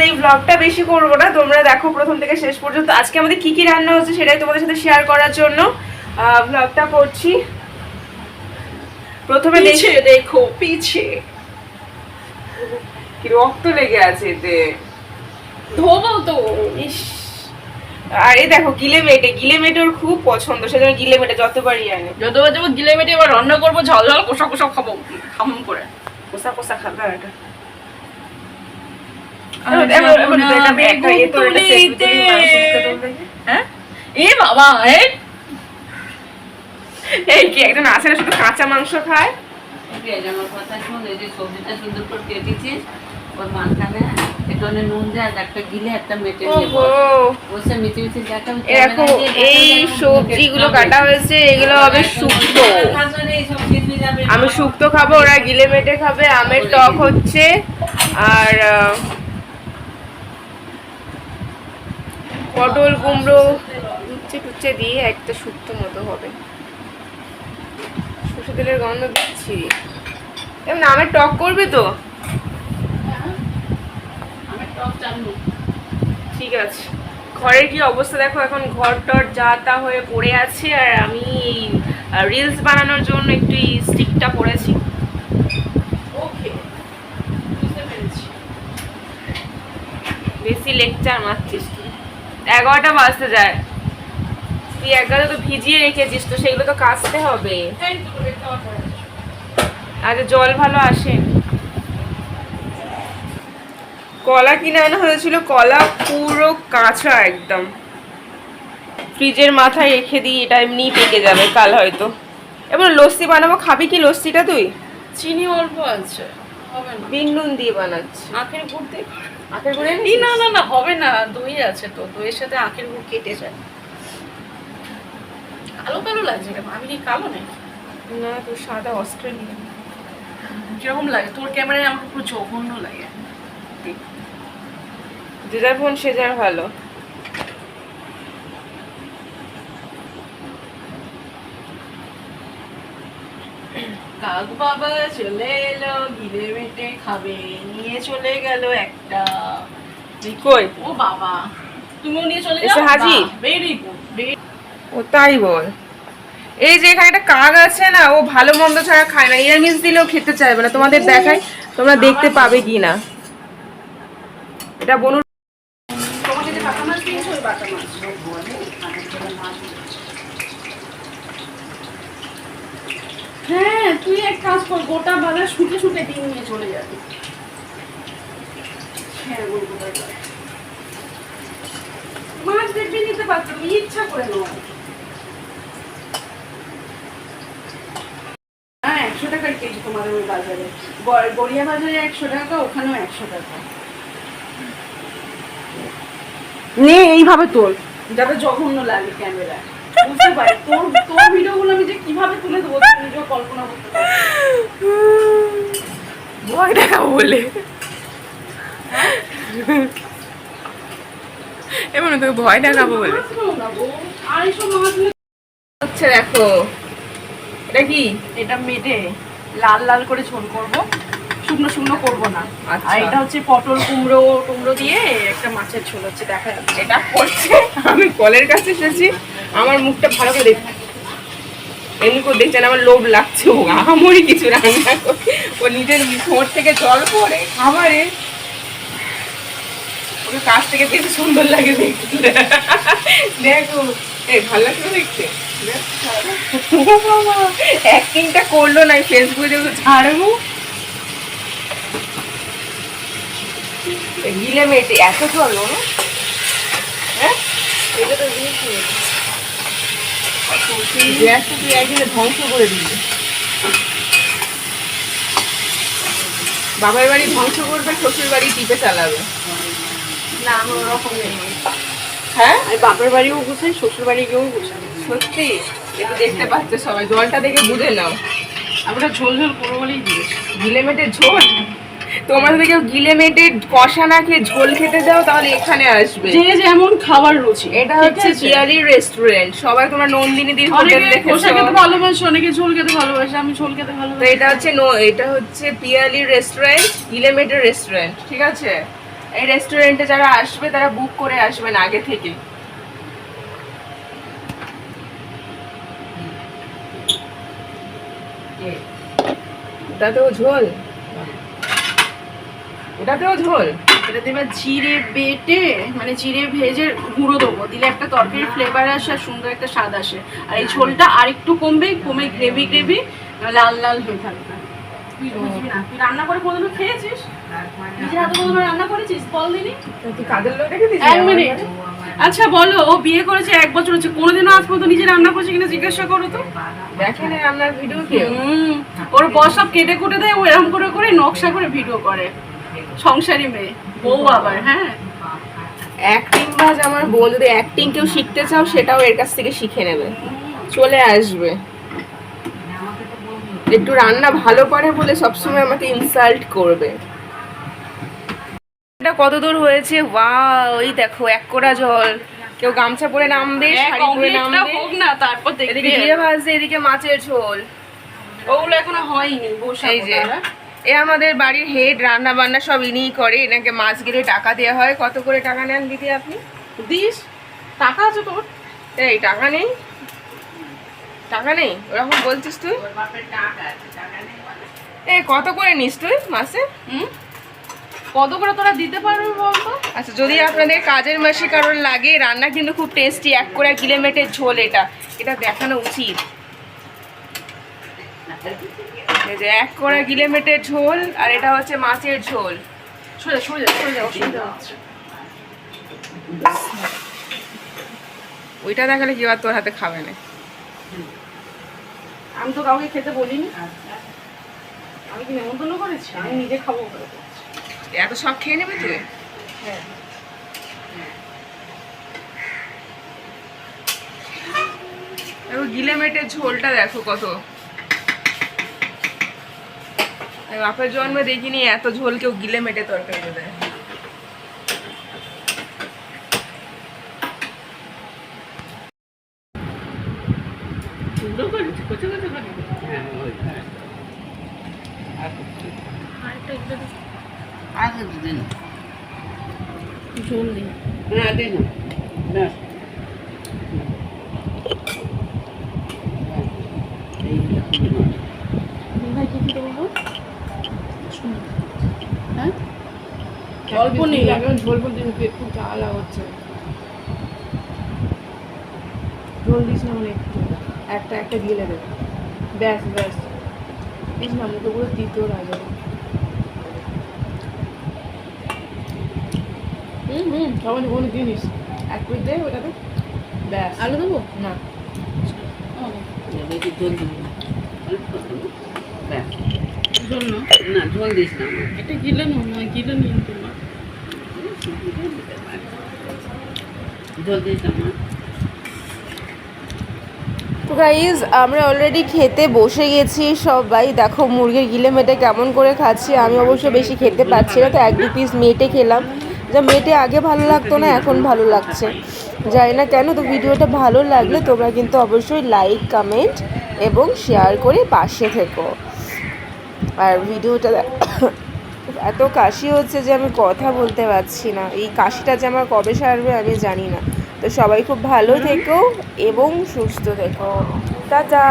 এই ব্লগটা বেশি করবো না, তোমরা দেখো প্রথম থেকে শেষ পর্যন্ত। আজকে আমাদের কি কি রান্না হচ্ছে সেটাই তোমাদের সাথে শেয়ার করার জন্য ব্লগটা করছি। প্রথমে দেখো পিছে কি রক্ত লেগে আছে এতে, ধোবো তো। ইস, আর এই দেখো গিলে মেটে ওর খুব পছন্দ, সেজন্য গিলে মেটে যতবারই আনে। যতবার যাবো গিলে মেটে এবার রান্না করবো, ঝাল ঝাল কষা কষা খাবো, খামম করে কষা কষা খাবে। এটা এ বাবা, এই কি একজন আছে না শুধু কাঁচা মাংস খায়। আমার কথা শোন, এই যে সবজিটা সুন্দর করে কেটেছিস, ওর মাঝখানে একটু নুন দিয়ে আর একটা গিলে একটা মেটে বসে মিচি মিচি দেখা। এরকম এই সবজিগুলো কাটা হয়েছে, এগুলো হবে শুক্তো। আমি শুক্তো খাবো, ওরা গিলে মেটে খাবে। আমের টক হচ্ছে, আর পটল কুমড়ো উচ্ছে টুচ্ছে দিয়ে একটা শুক্তো মতো হবে। সরষে তেলের গন্ধ দিচ্ছি। এমন আমের টক করবে তো? ঠিক আছে। ঘরের কি অবস্থা দেখো, এখন ঘর টর যা তা হয়ে পড়ে আছে। আর আমি এই রিলস বানানোর জন্য একটু স্টিকটা পরেছি। ওকে, বুঝতে পেরেছি। বেশি লেকচার মারছিস তুই। 11টা বাজতে যায়, তুই 11টা তো ভিজিয়ে রেখেছিস, তো সেগুলো তো কাচতে হবে। আচ্ছা, জল ভালো আসে। কলা কিনে আনা হয়েছিল, কলা পুরো কাঁচা একদম। ফ্রিজের মাথায় রেখে দিই, এটা এমনি পেকে যাবে কাল হয়তো। এবার লস্যি বানাবো, খাবি কি লস্যিটা তুই? চিনি অল্প আছে, হবে না। বিন নুন দিয়ে বানাচ্ছি। আখের গুড় দিয়ে, আখের গুড়ে না না না হবে না, দই আছে তো, দইয়ের সাথে আখের গুড় কেটে যায়। কালো কালো লাগছে, আমি কি কালো নাকি? না, তোর সাদা অস্ট্রেলিয়ান। কিরকম লাগে তোর ক্যামেরায়? আমাকে পুরো জঘন্য লাগে। যে যার ফোন সে যার ভালো। কাক বাবা চলে এলো, গিলে মেটে খাবে, নিয়ে চলে গেল একটা। কই? ও বাবা, তুমিও নিয়ে চলে এসে যাও। হাজির। Very good. ও তাই বল। এই যে এখানে একটা কাক আছে না, ও ভালো মন্দ ছাড়া খায় না, নিরামিষ দিলেও খেতে চাইবে না। তোমাদের দেখাই, তোমরা দেখতে পাবে কি না। এটা বনু তোমাকে যে বাটা মাছ দিয়েছো, ওই বাটা মাছ। হ্যাঁ, তুই এক কাজ কর, গোটা বাজার শুটে শুটে ডিম নিয়ে চলে যাবি। হ্যাঁ, মাছ দেখবি নিতে পারতো, ইচ্ছা করে নয়। হ্যাঁ, 100 টাকার কেজি তোমাদের ওই বাজারে। গড়িয়া বাজারে 100 টাকা, ওখানেও 100 টাকা। নে এইভাবে তোল, যাতে জঘন্য লাগে ক্যামেরায়। বুঝতে পারি তোর ভিডিওগুলো আমি যে কিভাবে তুলে দেবো তুই নিজেও কল্পনা করতে পারবি। ভয় দেখাবো বলে। এমন তোকে ভয় দেখাবো বলে আর এইসব মাছ হচ্ছে। দেখো এটা কি? এটা মেটে লাল লাল করে ঝোল করবো, শুকনো শুকনো করবো না। আচ্ছা। আর এটা হচ্ছে পটল কুমড়ো দিয়ে একটা মাছের ঝোল হচ্ছে, দেখা যাচ্ছে। এটা করছে, আমি কলের কাছে এসেছি, আমার মুখটা ভালো করে দেখ, এমনি করে দেখছেন আমার লোভ লাগছে। ও আমারই কিছু রান্না করে, ও নিজের ঠোঁট থেকে জল পড়ে খাবারে। ওকে কাছ থেকে বেশি সুন্দর লাগে দেখতে। দেখো, এই ভালো লাগছে দেখতে। অ্যাক্টিংটা করলো না, ফেসবুকে যেহেতু ছাড়বো। গিলে মেটে এত চলো না, হ্যাঁ এটা তো জিনিস গ্যাসটা তুই একদিনে ধ্বংস করে দিবি। বাবার বাড়ি ধ্বংস করবে, শ্বশুর বাড়ি টিপে চালাবে। না, আমার ওরকম নেই। হ্যাঁ, আমি বাপের বাড়িও গুছাই, শ্বশুর বাড়ি গিয়েও গুছাই। সত্যি এটা দেখতে পাচ্ছে সবাই, জলটা দেখে বুঝে নাও। আমরা ঝোল ঝোল করবো বলেই দিয়েছি। গিলে মেটের ঝোল, তোমরা যদি কেউ গিলে মেটের কষা না খেয়ে ঝোল খেতে যাও তাহলে এখানে আসবে। যে যেমন খাবার রুচি। এটা হচ্ছে পিয়ালি রেস্টুরেন্ট। সবাই তোমরা নন্দিনীদির হোটেল অনেকে দেখেছো। কষা খেতে ভালোবাসে, অনেকে ঝোল খেতে ভালোবাসে, আমি ঝোল খেতে তো ভালোবাসি। এটা হচ্ছে পিয়ালি রেস্টুরেন্ট, গিলে মেটের রেস্টুরেন্ট, ঠিক আছে? এই রেস্টুরেন্টে যারা আসবে তারা বুক করে আসবেন আগে থেকে। এটাতেও ঝোল, এটাতেও ঝোল। এটাতে এবার জিরে বেটে মানে জিরে ভেজে গুঁড়ো দেবো, দিলে একটা তরকারির ফ্লেভার আসে আর সুন্দর একটা স্বাদ আসে। আর এই ঝোলটা আর একটু কমবে, কমে গ্রেভি গ্রেভি লাল লাল হয়ে থাকবে। তুই বুঝবি না, তুই রান্না করে কোনোদিনও খেয়েছিস? নিজের হাতে কোনোদিনও রান্না করেছিস? বল দিনি। তুই কাজের লোক রেখে দিয়েছিস? এক মিনিট, আচ্ছা বলো, ও বিয়ে করেছে 1 বছর হচ্ছে, কোনোদিনও আজ পর্যন্ত নিজে রান্না করেছে কিনা জিজ্ঞাসা করো তো। দেখেন রান্নার ভিডিও কেউ? ওর বস সব কেটে কুটে দেয়, ও এরকম করে করে নকশা করে ভিডিও করে। সংসারী মেয়ে, বউ আবার। হ্যাঁ, অ্যাক্টিং বাজ আমার বোন, যদি অ্যাক্টিং কেউ শিখতে চাও সেটাও এর কাছ থেকে শিখে নেবে, চলে আসবে। একটু রান্না ভালো করে বলে সবসময় আমাকে ইনসাল্ট করবে। এটা কত দূর হয়েছে? ওয়াও, ওই দেখো 1 কোড়া জল। কেউ গামছা পরে নামবে, শাড়ি পরে নামবে, হোক না, তারপর এদিকে দেখবি। জিরে ভাজছে, এদিকে মাছের ঝোল। ওগুলো এখনো হয়নি, এই যে এ আমাদের বাড়ির হেড, রান্না বান্না সব ইনিই করে। এনাকে মাছ গেলে টাকা দেওয়া হয়। কত করে টাকা নেন দিদি আপনি? দিস, টাকা আছে তোর? এই টাকা নেই, টাকা নেই ওরকম বলছিস তুই? এ কত করে নিস তুই মাসে? কত করে তোরা দিতে পারবি বলতো? আচ্ছা, যদি আপনাদের কাজের মাসে কারোর লাগে, রান্না কিন্তু খুব টেস্টি। 1 কোড়া গিলেমেটের ঝোল, এটা এটা দেখানো উচিত। এই যে 1 কোড়া গিলেমেটের ঝোল, আর এটা হচ্ছে মাছের ঝোল। সরে যা, সরে যা, সরে যা, অসুবিধা হচ্ছে। ওইটা দেখালে কি আর তোর হাতে খাবে না? আমি তো কাউকে খেতে বলিনি। আমি কি নেমন্তন্ন করেছি? আমি নিজে খাবো বলে বলছি। এত সব খেয়ে নেবে তুই? হ্যাঁ, দেখো গিলেমেটের ঝোলটা দেখো কত। আমি বাপের জন্মে দেখিনি এত ঝোল কেউ গিলেমেটে তরকারি দেয়। সুন্দর করেছি, কোচে কোচে করেছি। হ্যাঁ, ওই, হ্যাঁ। আর কিছু দিন ঝোল দিই। না, দিন না। ভাই কি কি দেবো? হ্যাঁ, অল্প নেই, এখন ঝোল বলতে খুব জ্বালা হচ্ছে। ঝোল দিস না, মানে একটা একটা দিয়ে দেবে, ব্যাস ব্যাস দিস না, মুখে পুরো তিতো লাগে। সবাই কোনো জিনিস 1 প্লেট দে ওটাতে, ব্যাস। আলু দেবো না, বেশি ঝোল দিবি না, অল্প দেবো। ব্যাস। ঝোল না, না, ঝোল দিস না আমার। এটা গিলে নয়, গিলে নিন তোমার। ঝোল দিস না আমার। তো গাইজ আমরা অলরেডি খেতে বসে গেছি সবাই। দেখো মুরগির গিলেমেটে কেমন করে খাচ্ছি। আমি অবশ্য বেশি খেতে পারছি না, তো 1-2 পিস মেটে খেলাম। যা মেটে আগে ভালো লাগতো না, এখন ভালো লাগছে, জানি না কেন। তো ভিডিওটা ভালো লাগলে তোমরা কিন্তু অবশ্যই লাইক, কমেন্ট এবং শেয়ার করে পাশে থেকো। আর ভিডিওটা এত কাশি হচ্ছে যে আমি কথা বলতে পারছি না। এই কাশিটা যে আমার কবে সারবে আমি জানি না। তো সবাই খুব ভালো থেকো এবং সুস্থ থেকো। টাটা।